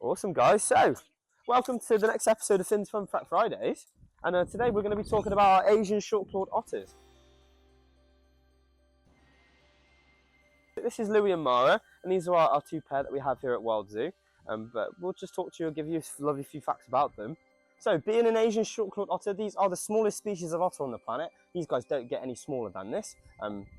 Awesome, guys. So, welcome to the next episode of Finn's Fun Fact Fridays. And today we're going to be talking about our Asian short-clawed otters. This is Louie and Mara, and these are our two pair that we have here at World Zoo. But we'll just talk to you and give you a lovely few facts about them. So, being an Asian short-clawed otter, these are the smallest species of otter on the planet. These guys don't get any smaller than this.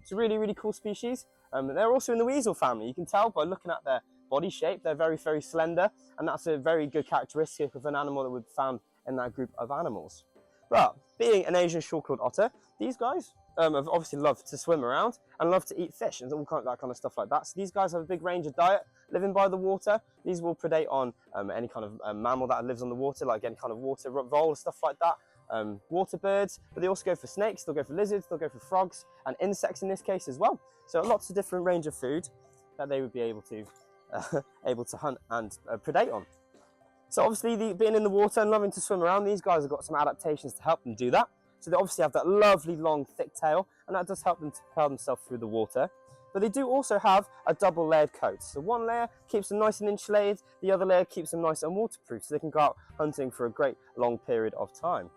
It's a really, really cool species. They're also in the weasel family. You can tell by looking at their body shape, they're very, very slender, and that's a very good characteristic of an animal that would be found in that group of animals. But being an Asian short-clawed otter, these guys have obviously love to swim around and love to eat fish and all that kind of stuff like that. So these guys have a big range of diet, living by the water. These will predate on any kind of mammal that lives on the water, like any kind of water vole, stuff like that. Water birds, but they also go for snakes, they'll go for lizards, they'll go for frogs, and insects in this case as well. So lots of different range of food that they would be able to hunt and predate on. So obviously, being in the water and loving to swim around, these guys have got some adaptations to help them do that. So they obviously have that lovely long thick tail, and that does help them to propel themselves through the water. But they do also have a double layered coat. So one layer keeps them nice and insulated, the other layer keeps them nice and waterproof, so they can go out hunting for a great long period of time.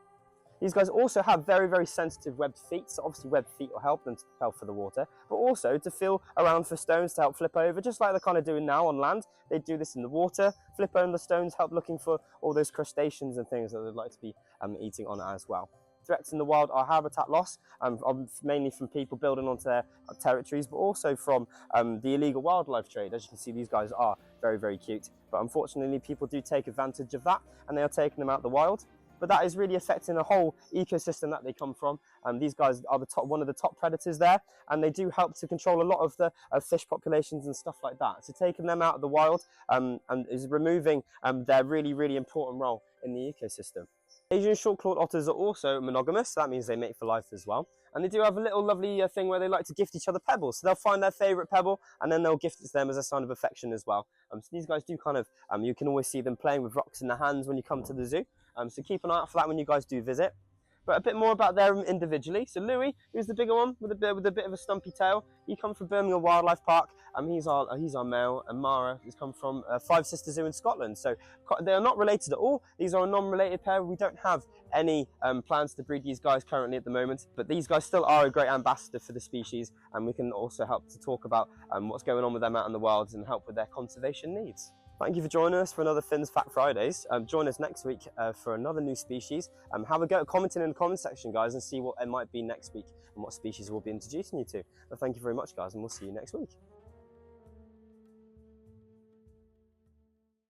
These guys also have very, very sensitive webbed feet, so obviously webbed feet will help them to propel for the water, but also to feel around for stones to help flip over, just like they're kind of doing now on land. They do this in the water, flip over the stones, help looking for all those crustaceans and things that they'd like to be eating on as well. Threats in the wild are habitat loss, mainly from people building onto their territories, but also from the illegal wildlife trade. As you can see, these guys are very, very cute, but unfortunately people do take advantage of that, and they are taking them out the wild. But that is really affecting the whole ecosystem that they come from. These guys are one of the top predators there, and they do help to control a lot of the fish populations and stuff like that. So taking them out of the wild and is removing their really, really important role in the ecosystem. Asian short-clawed otters are also monogamous, so that means they mate for life as well. And they do have a little lovely thing where they like to gift each other pebbles. So they'll find their favourite pebble and then they'll gift it to them as a sign of affection as well. So these guys do kind of, you can always see them playing with rocks in their hands when you come to the zoo. So keep an eye out for that when you guys do visit. But a bit more about them individually. So Louie, who's the bigger one with a bit of a stumpy tail, he comes from Birmingham Wildlife Park. He's our male, and Mara has come from Five Sisters Zoo in Scotland. So they are not related at all. These are a non-related pair. We don't have any plans to breed these guys currently at the moment, but these guys still are a great ambassador for the species, and we can also help to talk about what's going on with them out in the wild and help with their conservation needs. Thank you for joining us for another Finn's Fact Fridays. Join us next week for another new species. Have a go at commenting in the comment section, guys, and see what it might be next week and what species we'll be introducing you to. But thank you very much, guys, and we'll see you next week.